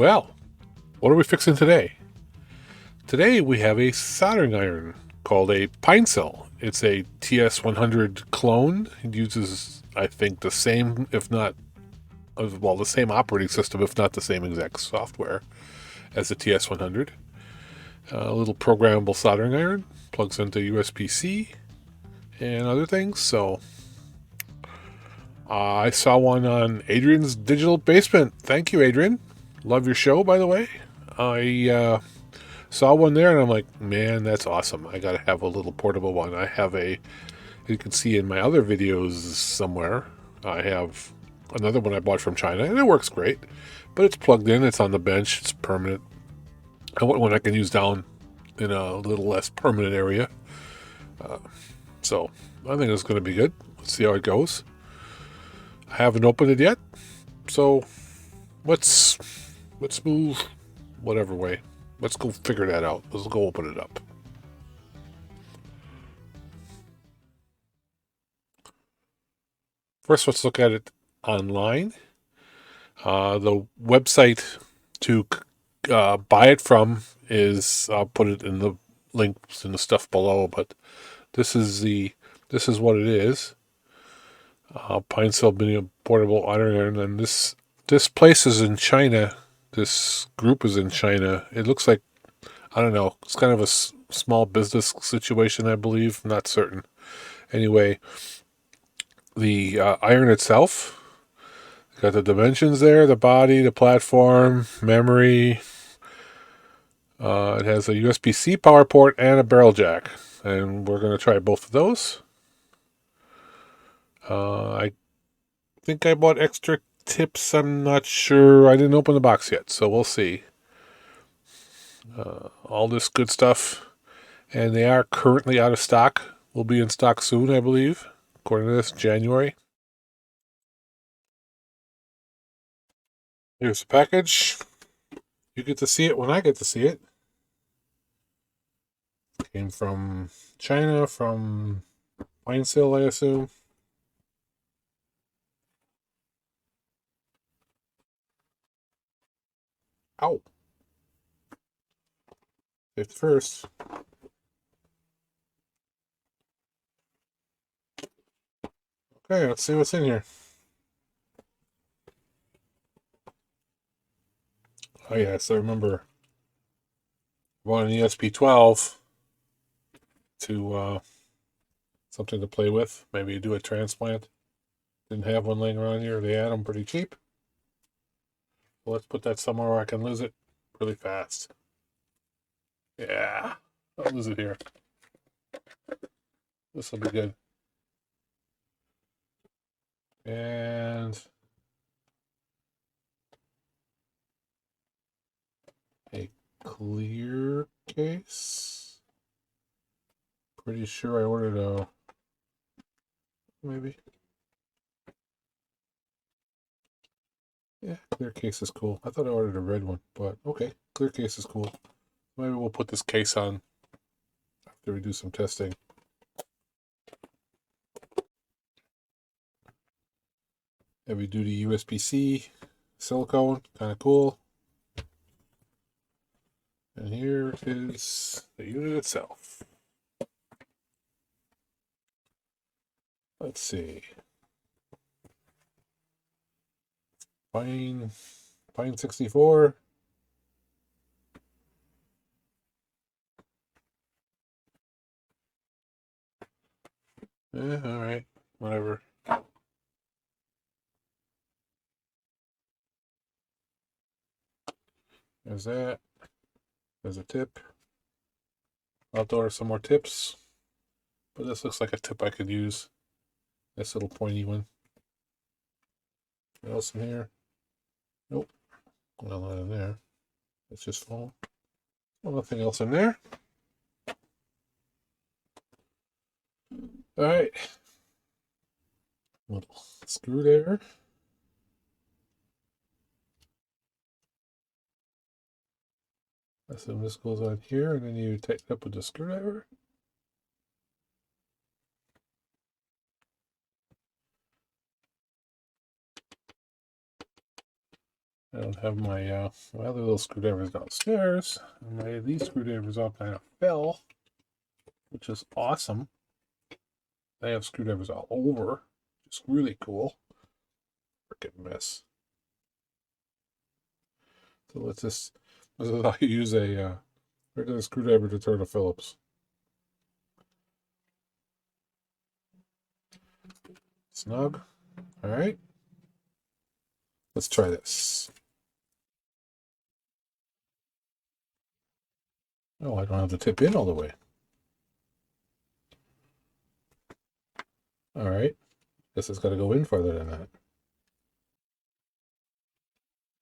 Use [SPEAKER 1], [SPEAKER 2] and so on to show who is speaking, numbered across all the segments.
[SPEAKER 1] Well, what are we fixing today? Today we have a soldering iron called a Pinecil. It's a TS100 clone. It uses, I think, the same, if not, well, the same operating system, if not the same exact software as the TS100. A little programmable soldering iron, plugs into USB-C and other things. So I saw one on Adrian's Digital Basement. Thank you, Adrian. Love your show, by the way. I saw one there and I'm like, man, that's awesome. I got to have a little portable one. I have you can see in my other videos somewhere, I have another one I bought from China and it works great. But it's plugged in, it's on the bench, it's permanent. I want one I can use down in a little less permanent area. So I think it's going to be good. Let's see how it goes. I haven't opened it yet, so let's move whatever way. Let's go figure that out. Let's go open it up. First, let's look at it online. The website to buy it from is, I'll put it in the links and the stuff below, but this is what it is. Pinecil Mini Portable Iron, and this place is in China. This group is in China. It looks like, I don't know, it's kind of a small business situation, I believe. Not certain. Anyway, the iron itself, got the dimensions there, the body, the platform, memory. It has a USB-C power port and a barrel jack, and we're going to try both of those. I think I bought extra tips. I'm not sure. I didn't open the box yet, so we'll see. All this good stuff. And they are currently out of stock. Will be in stock soon, I believe. According to this, January. Here's the package. You get to see it when I get to see it. Came from China, from Pinecil, I assume. Ow. Safety first. Okay, let's see what's in here. Oh yes, I remember. I bought an ESP12 to something to play with. Maybe do a transplant. Didn't have one laying around here. They had them pretty cheap. Well, let's put that somewhere where I can lose it really fast. Yeah, I'll lose it here. This will be good. And a clear case. Pretty sure I ordered a, maybe. Yeah, clear case is cool. I thought I ordered a red one, but okay, clear case is cool. Maybe we'll put this case on after we do some testing. Heavy duty USB-C silicone, kind of cool. And here is the unit itself. Let's see. Pine 64. All right, whatever. There's that. There's a tip. I'll have to order some more tips, but this looks like a tip I could use. This little pointy one. What else in here? Nope. Well, not in there. It's just full. Well, nothing else in there. All right. Little screw there. I assume this goes on here, and then you tighten it up with the screwdriver. I don't have my my other little screwdrivers downstairs. And these screwdrivers all kind of fell, which is awesome. They have screwdrivers all over. Just really cool. Freaking mess. So this is how you use a regular screwdriver to turn a Phillips. Snug. All right. Let's try this. Oh, I don't have the tip in all the way. All right. Guess it's got to go in farther than that.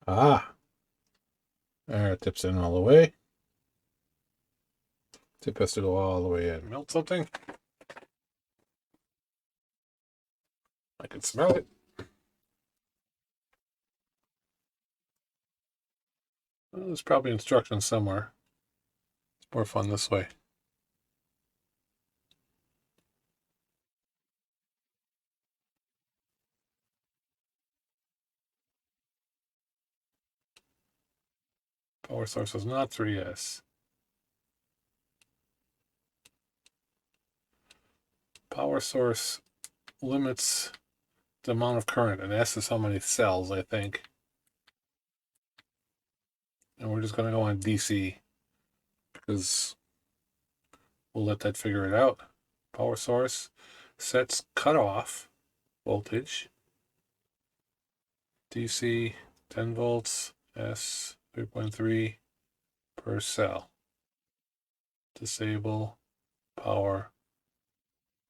[SPEAKER 1] Ah. There, tip's in all the way. Tip has to go all the way in. Melt something? I can smell it. Well, there's probably instructions somewhere. It's more fun this way. Power source is not 3S. Power source limits the amount of current, and S is how many cells, I think. And we're just going to go on DC because we'll let that figure it out. Power source sets cutoff voltage. DC 10 volts, S 3.3 per cell. Disable power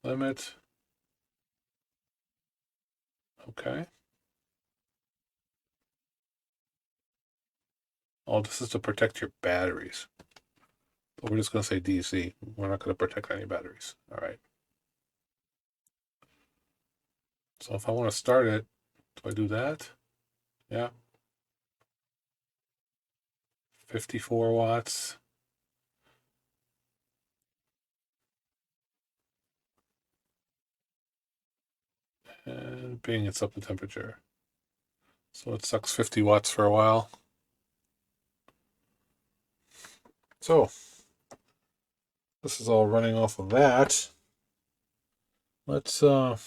[SPEAKER 1] limit. Okay. Oh, this is to protect your batteries. But we're just going to say DC. We're not going to protect any batteries. All right. So if I want to start it, do I do that? Yeah. 54 watts. And bing, it's up to temperature. So it sucks 50 watts for a while. So this is all running off of that. Let's something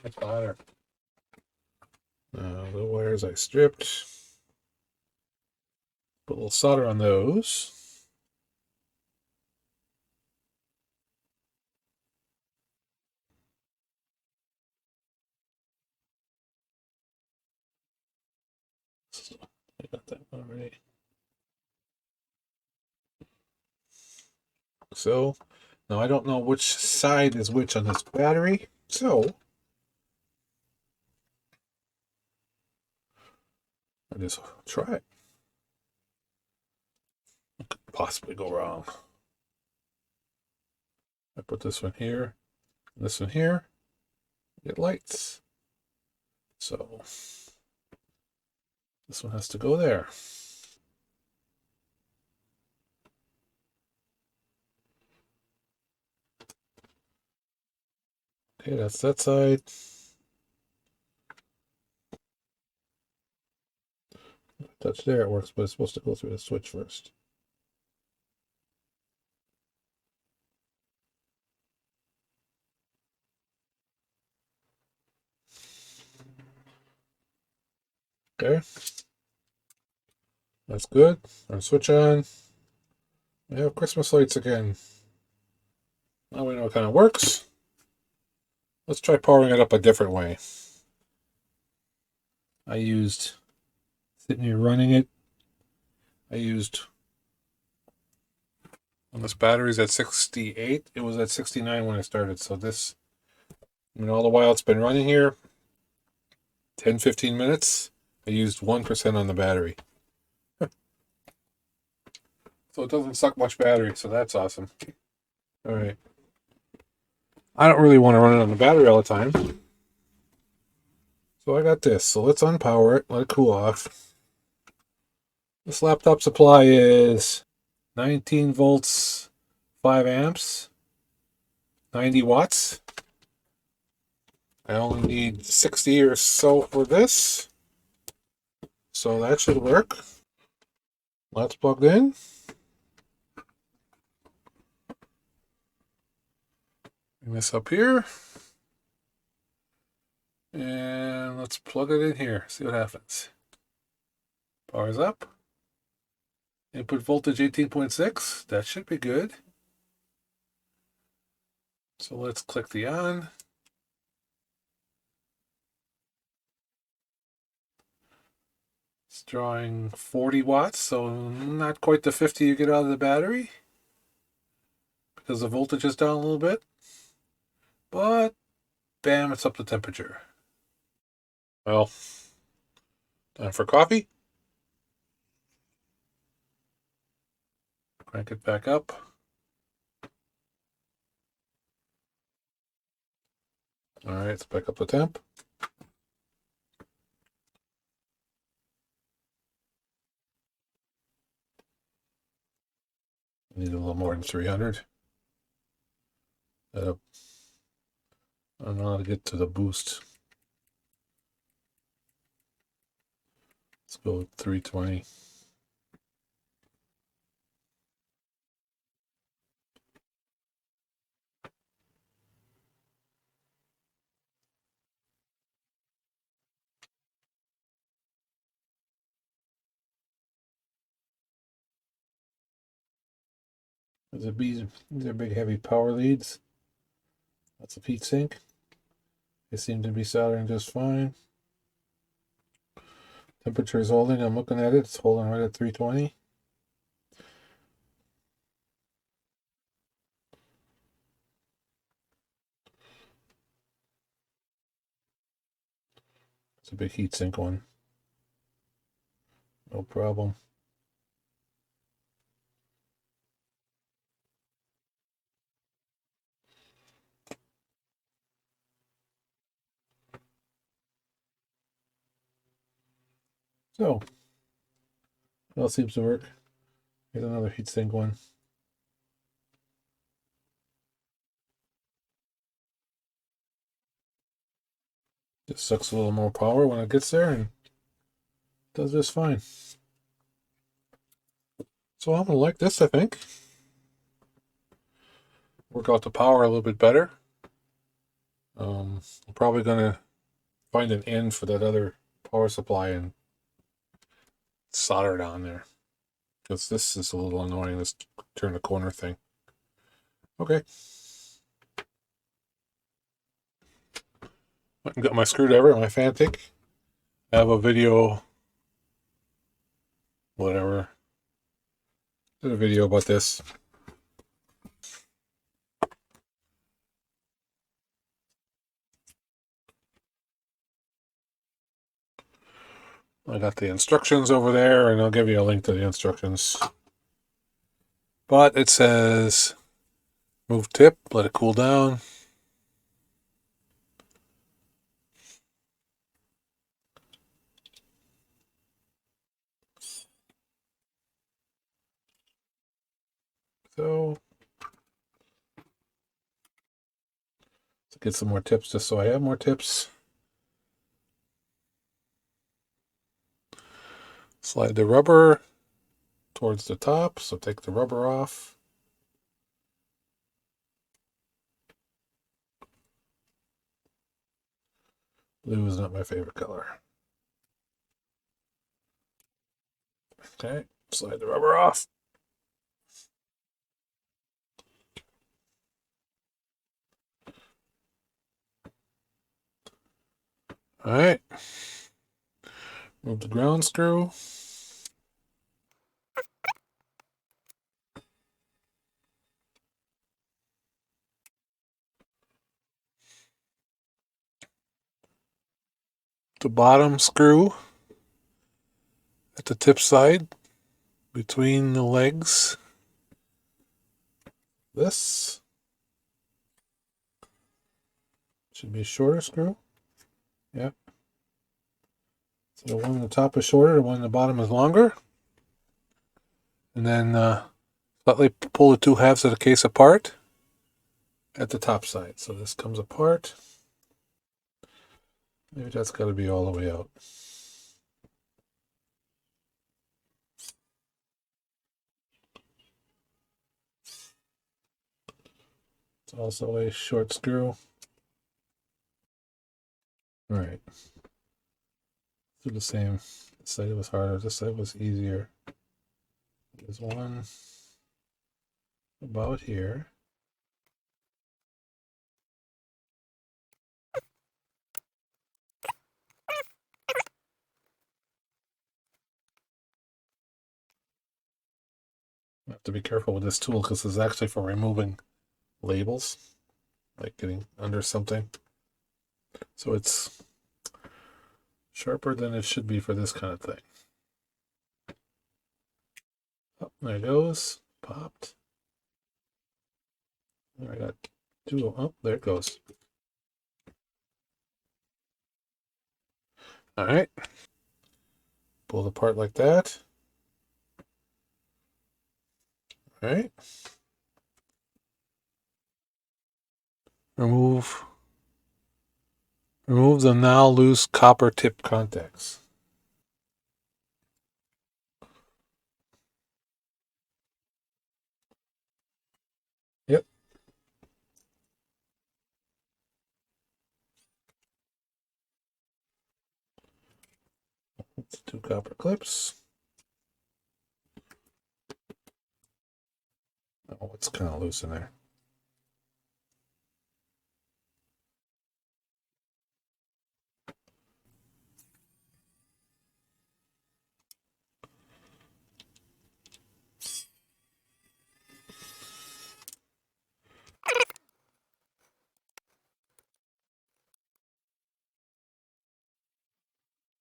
[SPEAKER 1] much hotter. The wires I stripped. Put a little solder on those. I got that one already. So now I don't know which side is which on this battery. So I just try it. What could possibly go wrong? I put this one here, this one here. Get lights. So this one has to go there. Okay, that's that side. Touch there, it works, but it's supposed to go through the switch first. Okay. That's good. Our switch on. We have Christmas lights again. Now we know it kind of works. Let's try powering it up a different way. I used, sitting here running it, I used, when this battery's at 68, it was at 69 when I started. So this, all the while it's been running here, 10-15 minutes, I used 1% on the battery. So it doesn't suck much battery, so that's awesome. All right. I don't really want to run it on the battery all the time. So I got this. So let's unpower it, let it cool off. This laptop supply is 19 volts, 5 amps, 90 watts. I only need 60 or so for this, so that should work. That's plugged in. Bring this up here. And let's plug it in here, see what happens. Power's up. Input voltage 18.6. That should be good. So let's click the on. It's drawing 40 watts, so not quite the 50 you get out of the battery because the voltage is down a little bit. But bam, it's up to temperature. Well, time for coffee. Crank it back up. All right, let's back up the temp. Need a little more than 300. I don't know how to get to the boost. Let's go with 320. These are big heavy power leads. That's a heat sink. They seem to be soldering just fine. Temperature is holding. I'm looking at it. It's holding right at 320. It's a big heat sink one. No problem. So, it all seems to work. Here's another heatsink one. Just sucks a little more power when it gets there and does just fine. So I'm gonna like this, I think. Work out the power a little bit better. I'm probably gonna find an end for that other power supply and solder it on there. Because this is a little annoying, this turn the corner thing. Okay. Got my screwdriver, my Fantic. I have a video, whatever. Did a video about this. I got the instructions over there, and I'll give you a link to the instructions. But it says, move tip, let it cool down. So, let's get some more tips just so I have more tips. Slide the rubber towards the top, so take the rubber off. Blue is not my favorite color. Okay, slide the rubber off. All right. Move the ground screw. The bottom screw at the tip side between the legs. This should be a shorter screw. Yep. So the one on the top is shorter, the one on the bottom is longer. And then slightly pull the two halves of the case apart at the top side. So this comes apart. Maybe that's got to be all the way out. It's also a short screw. All right. Do the same. This side was harder. This side was easier. There's one about here. I have to be careful with this tool because it's actually for removing labels, like getting under something. So it's sharper than it should be for this kind of thing. Oh, there it goes. Popped. There I got two. Oh, there it goes. All right. Pull it apart like that. All right. Remove the now loose copper tip contacts. Yep. That's 2 copper clips. Oh, it's kind of loose in there.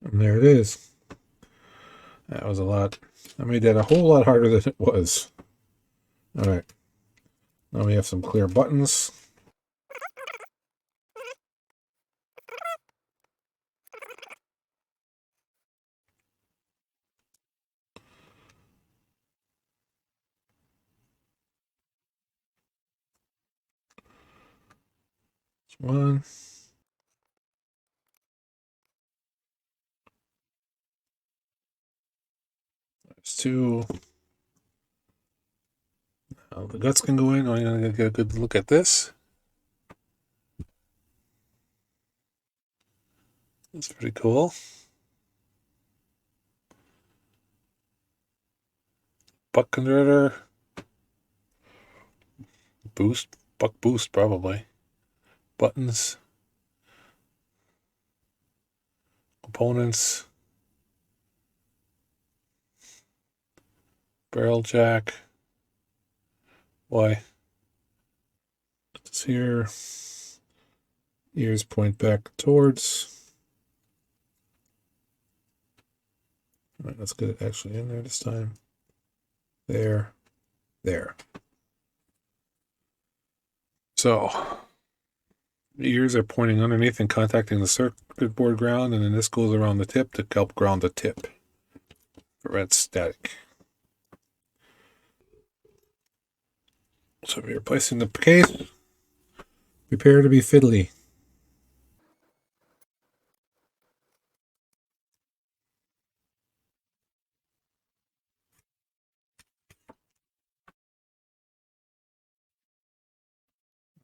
[SPEAKER 1] And there it is. That was a lot. I made that a whole lot harder than it was. All right. Now we have some clear buttons. There's one. There's two. Now the guts can go in. I'm going to get a good look at this. That's pretty cool. Buck converter. Boost. Buck boost, probably. Buttons. Components. Barrel jack. Why? This here. Ears point back towards. All right, let's get it actually in there this time. There. So, the ears are pointing underneath and contacting the circuit board ground, and then this goes around the tip to help ground the tip. Prevent static. So we're replacing the case. Prepare to be fiddly.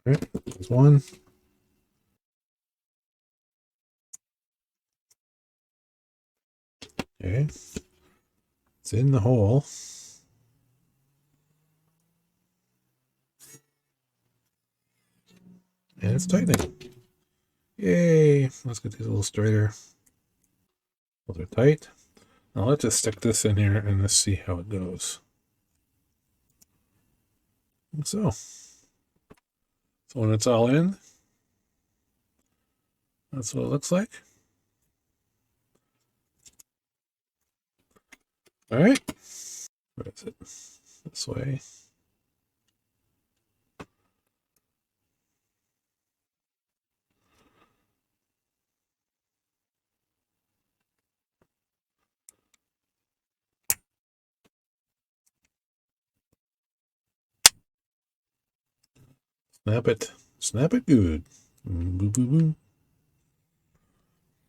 [SPEAKER 1] All right, there's one. Okay. It's in the hole. And it's tightening. Yay. Let's get these a little straighter. Those are tight. Now let's just stick this in here and let's see how it goes. Like so. So when it's all in, that's what it looks like. All right. Where is it? This way. Snap it. Snap it good. Boom, boom, boom.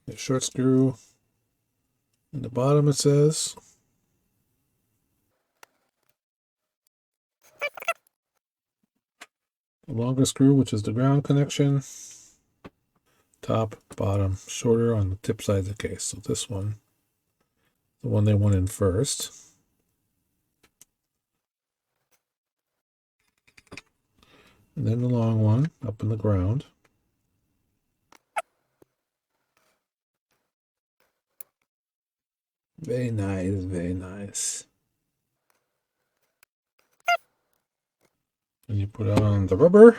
[SPEAKER 1] The short screw in the bottom, it says. The longer screw, which is the ground connection. Top, bottom, shorter on the tip side of the case. So this one, the one they went in first. And then the long one up in the ground. Very nice, very nice. And you put on the rubber.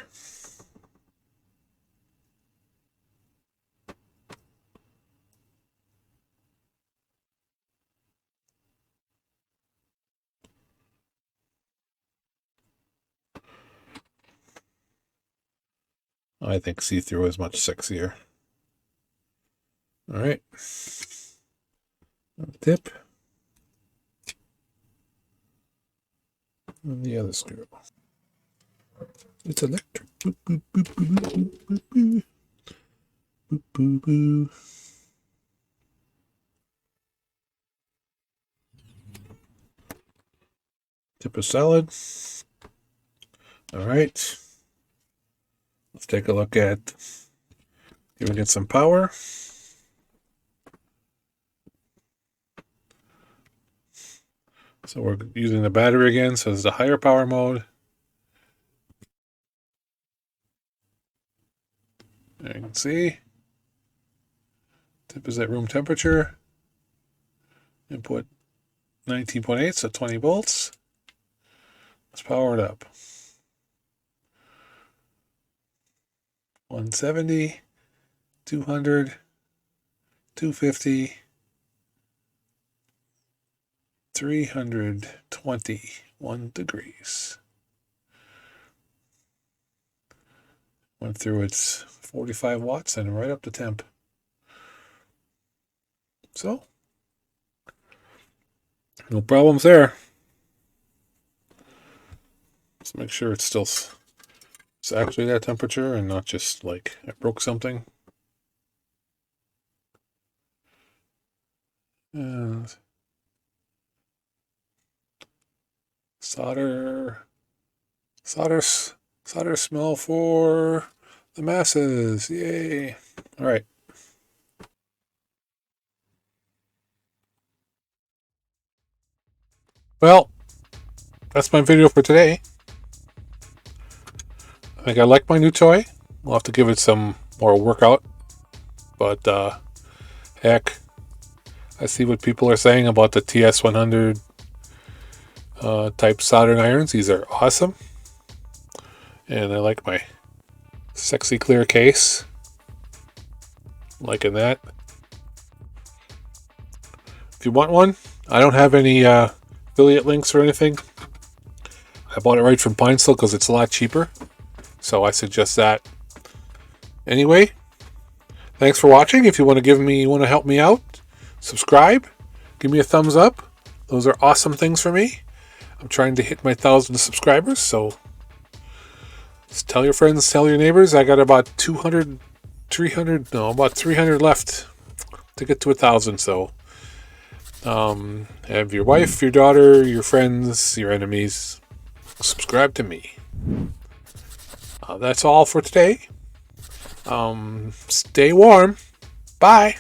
[SPEAKER 1] I think see-through is much sexier. All right. Tip. And the other screw. It's electric. Boop, boop, boop, boop, boop, boop, boop. Boop, boop, boop. Tip is solid. All right. Let's take a look at giving it some power. So we're using the battery again. So this is the higher power mode. There you can see. Tip is at room temperature. Input 19.8, so 20 volts. Let's power it up. 170, 200, 250, 321 degrees. Went through its 45 watts and right up to temp. So, no problems there. Let's make sure it's still it's actually that temperature and not just like I broke something. And solder smell for the masses. Yay. All right. Well, that's my video for today. I think I like my new toy. We'll have to give it some more workout. But heck, I see what people are saying about the TS100 type soldering irons. These are awesome. And I like my sexy clear case. Liking that. If you want one, I don't have any affiliate links or anything. I bought it right from Pinecil because it's a lot cheaper. So I suggest that. Anyway, thanks for watching. If you want to help me out, subscribe, give me a thumbs up. Those are awesome things for me. I'm trying to hit my 1,000 subscribers, so tell your friends, tell your neighbors. I got about 300 left to get to 1,000. So have your wife, your daughter, your friends, your enemies subscribe to me. That's all for today. Stay warm. Bye.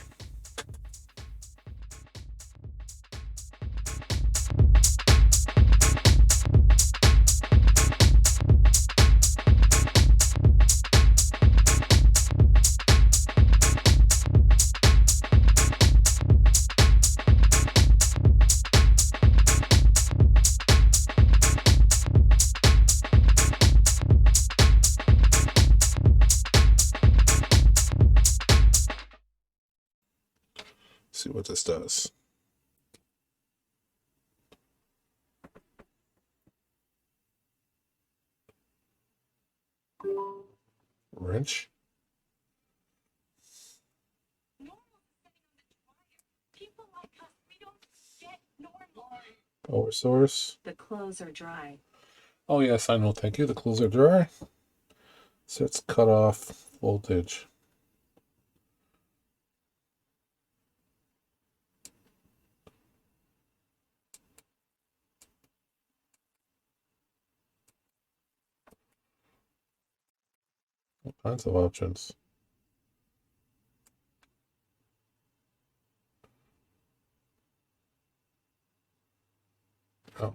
[SPEAKER 1] See what this does. Wrench. Power source.
[SPEAKER 2] The clothes are dry.
[SPEAKER 1] Oh yes, I know, thank you. The clothes are dry. Sets cutoff voltage. All kinds of options. Oh.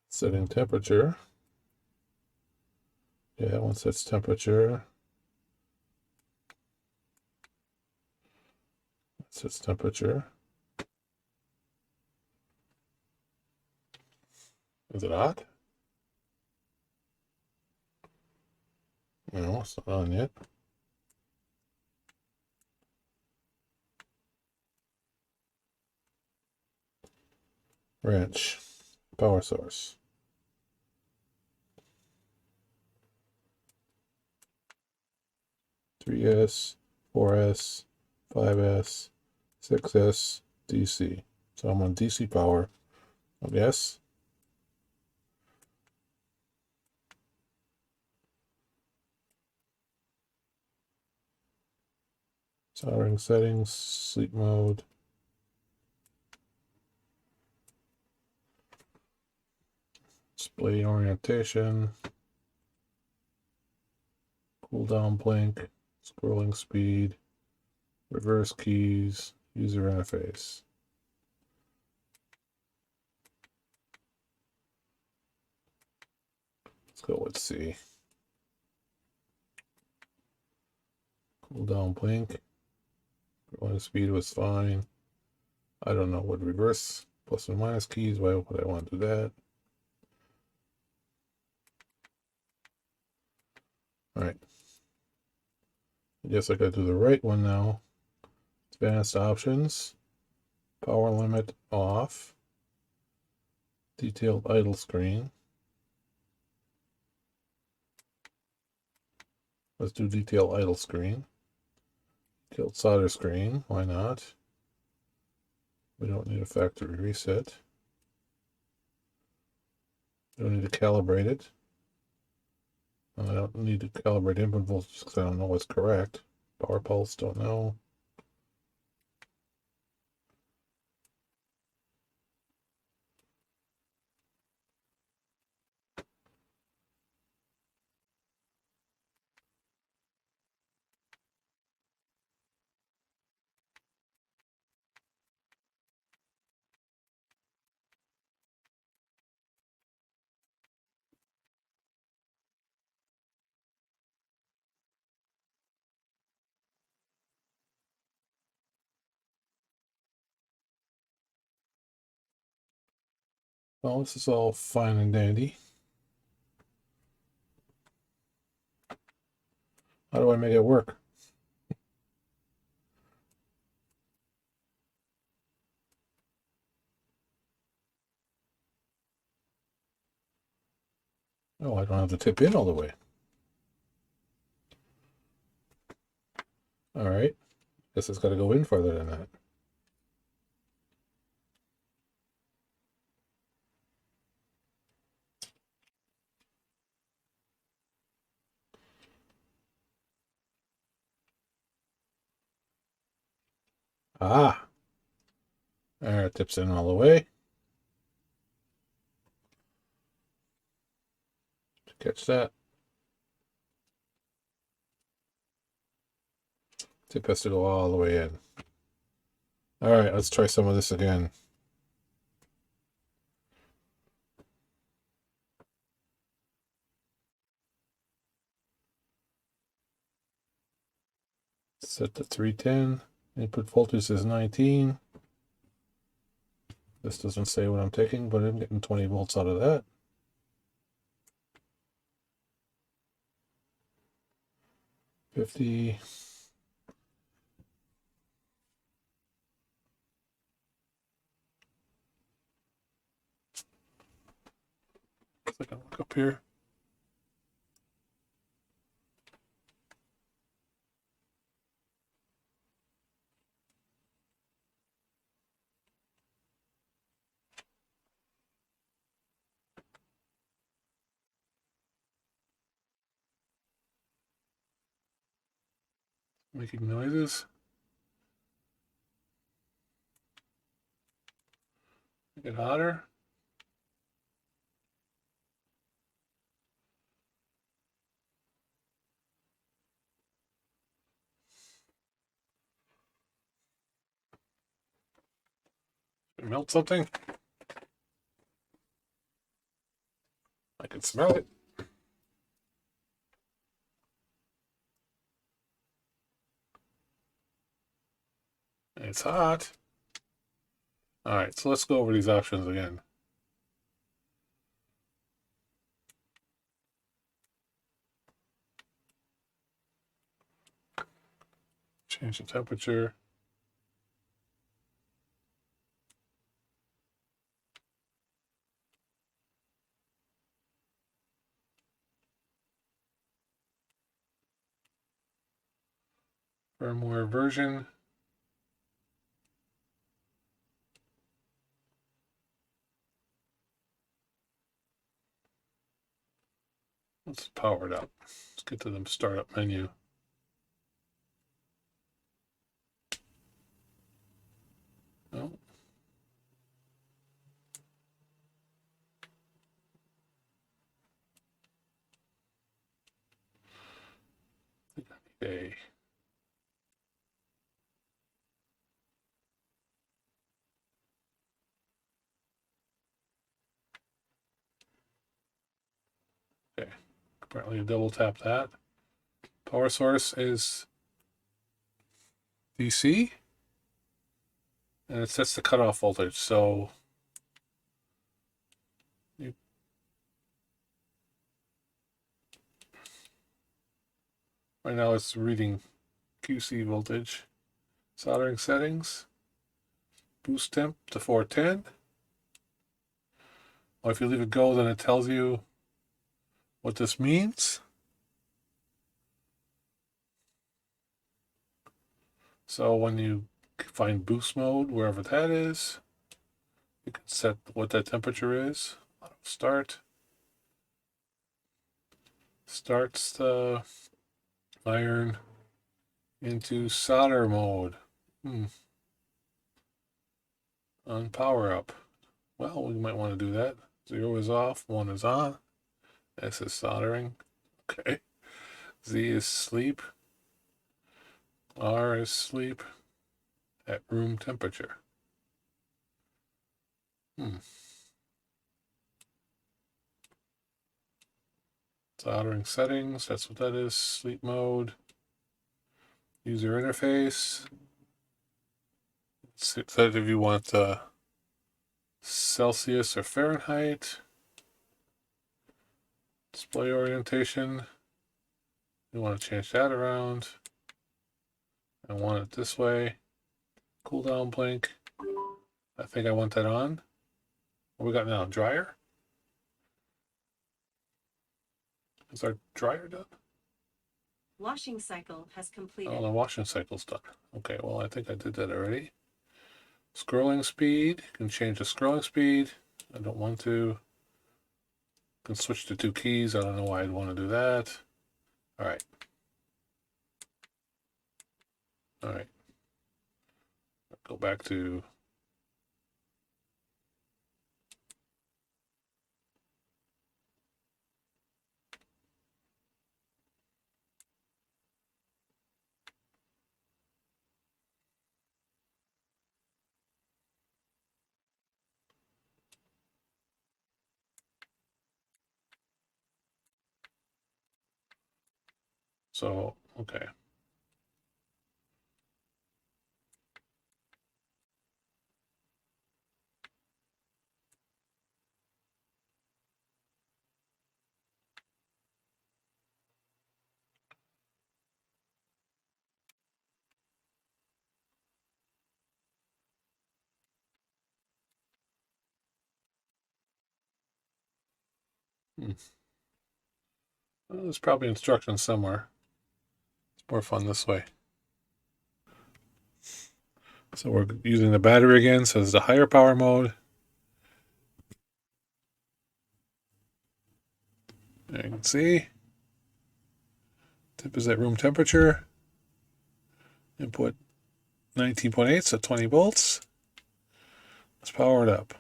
[SPEAKER 1] Setting temperature. Yeah, one sets temperature. That sets temperature. Is it hot? No, it's not on yet. Wrench. Power source. 3S, 4S, 5S, 6S, DC. So I'm on DC power. Yes. Soldering settings, sleep mode. Display orientation. Cooldown blink. Scrolling speed. Reverse keys. User interface. Let's go with C. Cooldown blink. Scrolling speed was fine. I don't know what reverse plus and minus keys. Why would I want to do that? All right. I guess I gotta do the right one now. Advanced options. Power limit off. Detailed idle screen. Let's do detailed idle screen. Detailed solder screen. Why not? We don't need a factory reset. We don't need to calibrate it. I don't need to calibrate input voltage because I don't know what's correct. Power pulse, don't know. Well, this is all fine and dandy. How do I make it work? Oh, I don't have to tip in all the way. All right. Guess it's got to go in further than that. Ah, there it tips in all the way. Catch that. Tip has to go all the way in. All right, let's try some of this again. Set to 310. Input voltage is 19. This doesn't say what I'm taking, but I'm getting 20 volts out of that. 50. I can look up here. Making noises. Get hotter. Melt something? I can smell it. It's hot. All right, so let's go over these options again. Change the temperature. Firmware version. Let's power it up. Let's get to the startup menu. Oh. I think I need a okay. Apparently, double tap that. Power source is DC, and it sets the cutoff voltage. So right now it's reading QC voltage. Soldering settings. Boost temp to 410. Well, if you leave it go, then it tells you what this means. So when you find boost mode, wherever that is, you can set what that temperature is. Start. Starts the iron into solder mode. On power up. Well, we might want to do that. 0 is off, 1 is on. S is soldering. Okay. Z is sleep. R is sleep at room temperature. Soldering settings, that's what that is. Sleep mode. User interface. Set if you want Celsius or Fahrenheit. Display orientation. You want to change that around. I want it this way. Cooldown blink. I think I want that on. What we got now? Dryer? Is our dryer done?
[SPEAKER 2] Washing cycle has completed.
[SPEAKER 1] Oh, the washing cycle's done. Okay, well, I think I did that already. Scrolling speed. You can change the scrolling speed. I don't want to. You can switch to 2 keys. I don't know why I'd want to do that. All right. All right. Go back to so okay. Well, there's probably instructions somewhere. It's more fun this way. So we're using the battery again. So it's the higher power mode. There you can see. Tip is at room temperature. Input 19.8, so 20 volts. Let's power it up.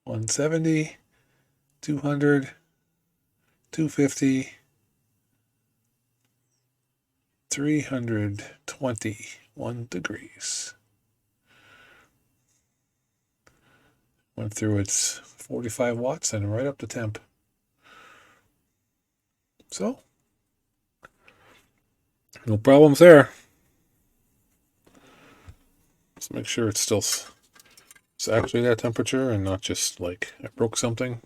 [SPEAKER 1] 170, 200, 250, 321 degrees. Went through its 45 watts and right up to temp. So, no problems there. Let's make sure it's still it's actually that temperature and not just like I broke something.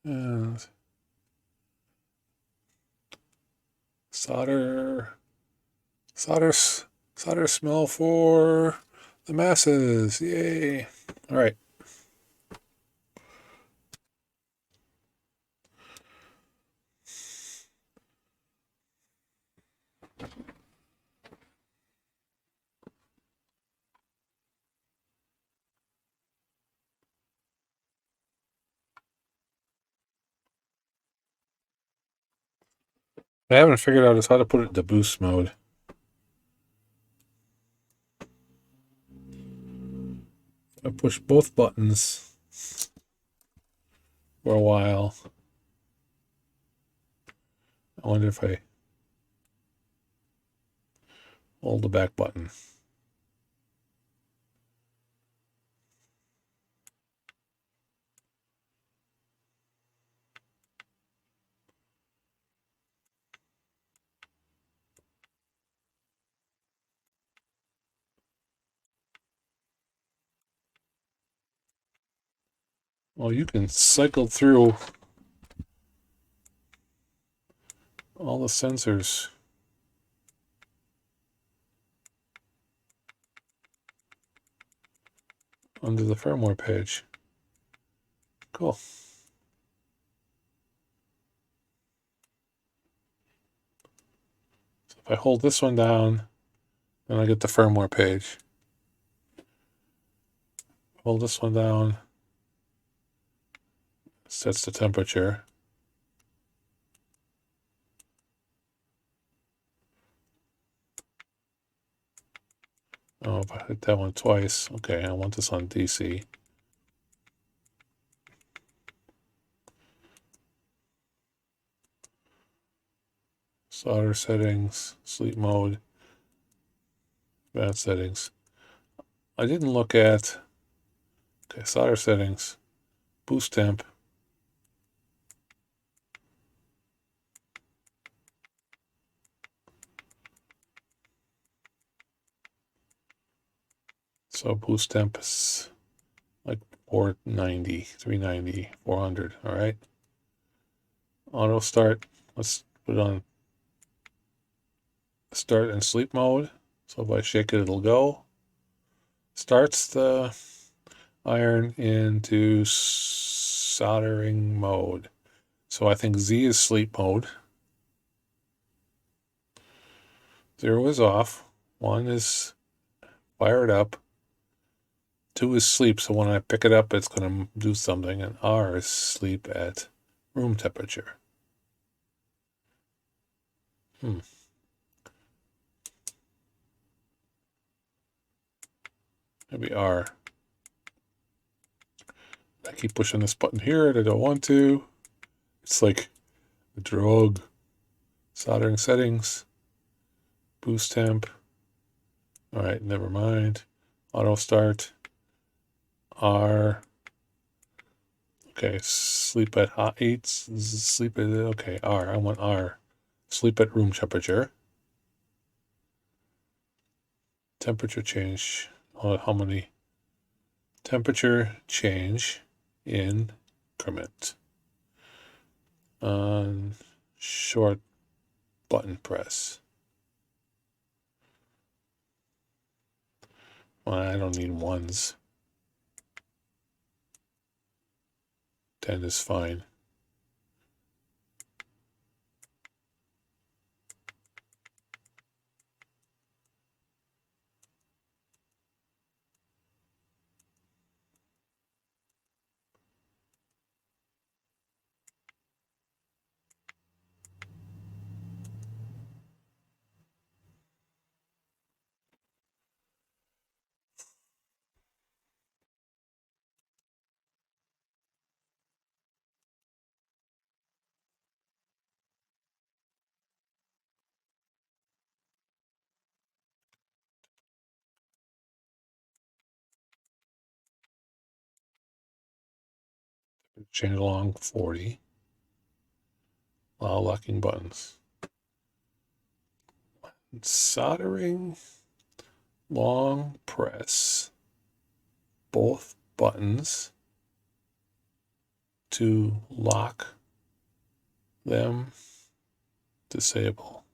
[SPEAKER 1] And solder smell for the masses. Yay. All right. I haven't figured out is how to put it into boost mode. I push both buttons for a while. I wonder if I hold the back button. Well, you can cycle through all the sensors under the firmware page. Cool. So if I hold this one down, then I get the firmware page. Hold this one down, sets the temperature. Oh, if I hit that one twice, okay, I want this on DC. Solder settings, sleep mode, advanced settings. I didn't look at, okay, solder settings, boost temp. So boost temp is like 490, 390, 400, all right? Auto start, let's put it on start and sleep mode. So if I shake it, it'll go. Starts the iron into soldering mode. So I think Z is sleep mode. 0 is off. 1 is fired up. 2 is sleep, so when I pick it up, it's going to do something. And R is sleep at room temperature. Maybe R. I keep pushing this button here and I don't want to. It's like a drug. Soldering settings. Boost temp. All right, never mind. Auto start. R. Okay, sleep at hot 8. Sleep at, okay, R. I want R. Sleep at room temperature. Temperature change. How many? Temperature change increment. On short button press. Well, I don't need ones. 10 is fine. Change along 40. Allow locking buttons. Soldering, long press both buttons to lock them. Disable.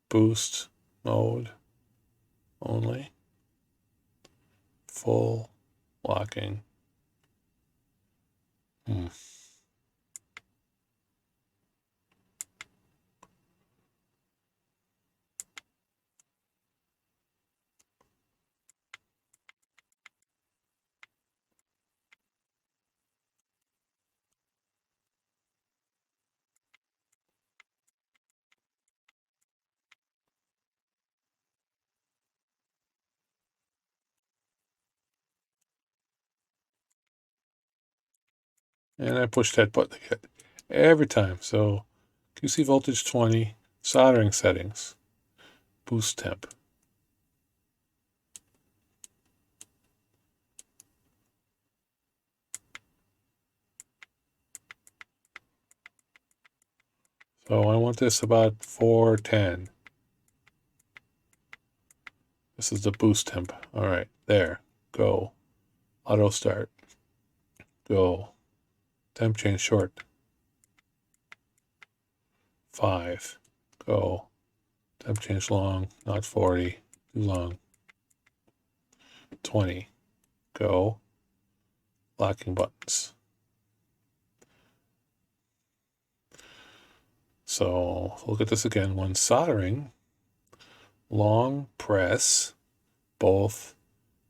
[SPEAKER 1] Boost mode only. Full locking. And I push that button again every time. So QC voltage 20, soldering settings, boost temp. So I want this about 410. This is the boost temp. All right, there. Go. Auto start. Go. Temp change short. 5. Go. Temp change long, not 40. Too long. 20. Go. Locking buttons. So look at this again. When soldering, long press both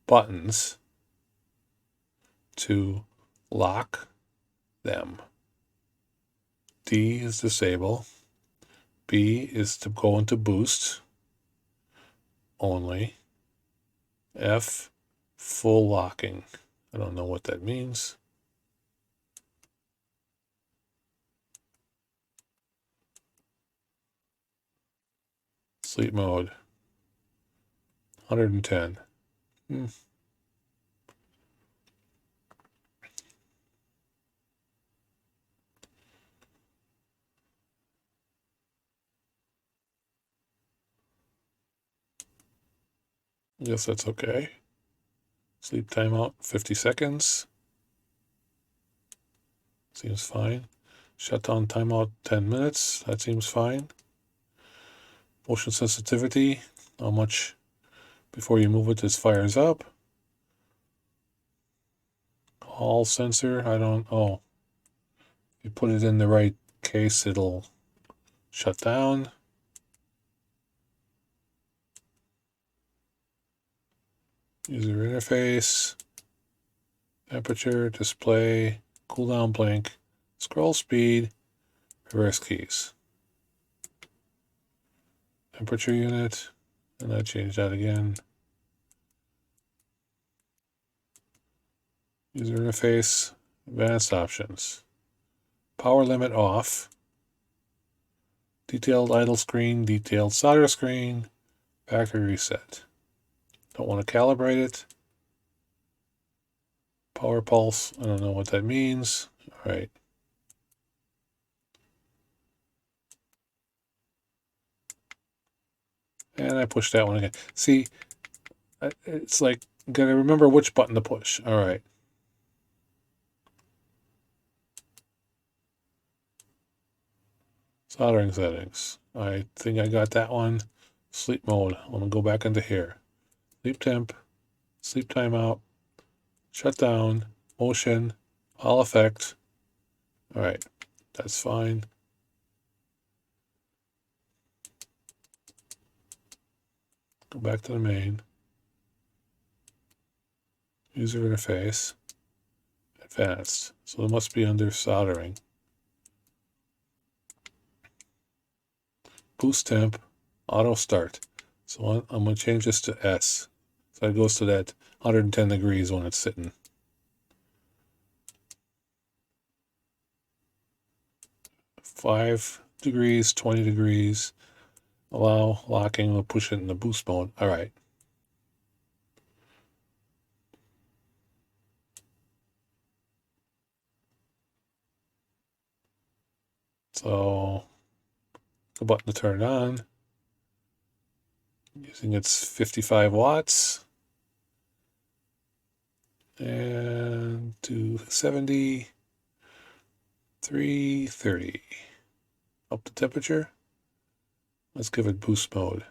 [SPEAKER 1] buttons to lock them. D is disable. B is to go into boost only. F, full locking. I don't know what that means. Sleep mode. 110. Guess that's okay. Sleep timeout 50 seconds. Seems fine. Shutdown timeout 10 minutes. That seems fine. Motion sensitivity. How much before you move it this fires up. Hall sensor. I don't. Oh. If you put it in the right case, it'll shut down. User interface. Temperature, display, cooldown blink, scroll speed, reverse keys. Temperature unit, and I change that again. User interface, advanced options. Power limit off. Detailed idle screen, detailed solder screen, factory reset. Don't want to calibrate it. Power pulse, I don't know what that means. All right. And I push that one again. See, it's like, gotta remember which button to push. All right. Soldering settings. I think I got that one. Sleep mode. I'm gonna go back into here. Sleep temp, sleep timeout, shutdown, motion, all effect. All right, that's fine. Go back to the main. User interface, advanced. So it must be under soldering. Boost temp, auto start. So I'm going to change this to S. So it goes to that 110 degrees when it's sitting. Five degrees, 20 degrees. Allow locking, we'll push it in the boost mode. All right. So the button to turn it on, using its 55 watts. And 270, 330. Up the temperature. Let's give it boost mode.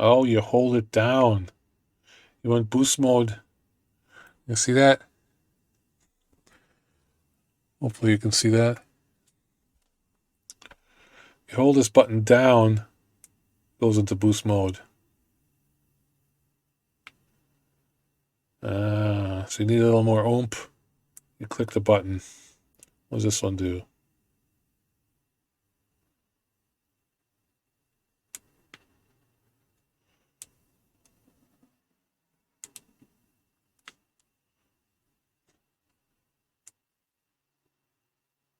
[SPEAKER 1] Oh, you hold it down. You want boost mode. You see that? Hopefully you can see that. You hold this button down, goes into boost mode. So you need a little more oomph. You click the button. What does this one do?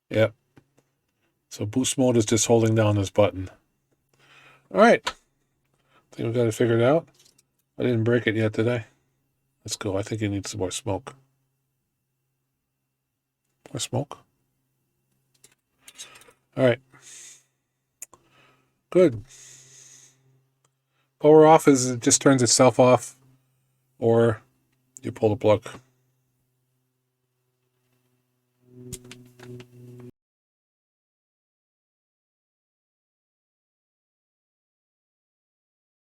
[SPEAKER 1] Yep. So boost mode is just holding down this button. All right. I think we got it figured out. I didn't break it yet, did I? Let's go. I think it needs some more smoke. More smoke. All right. Good. Power off is it just turns itself off, or you pull the plug.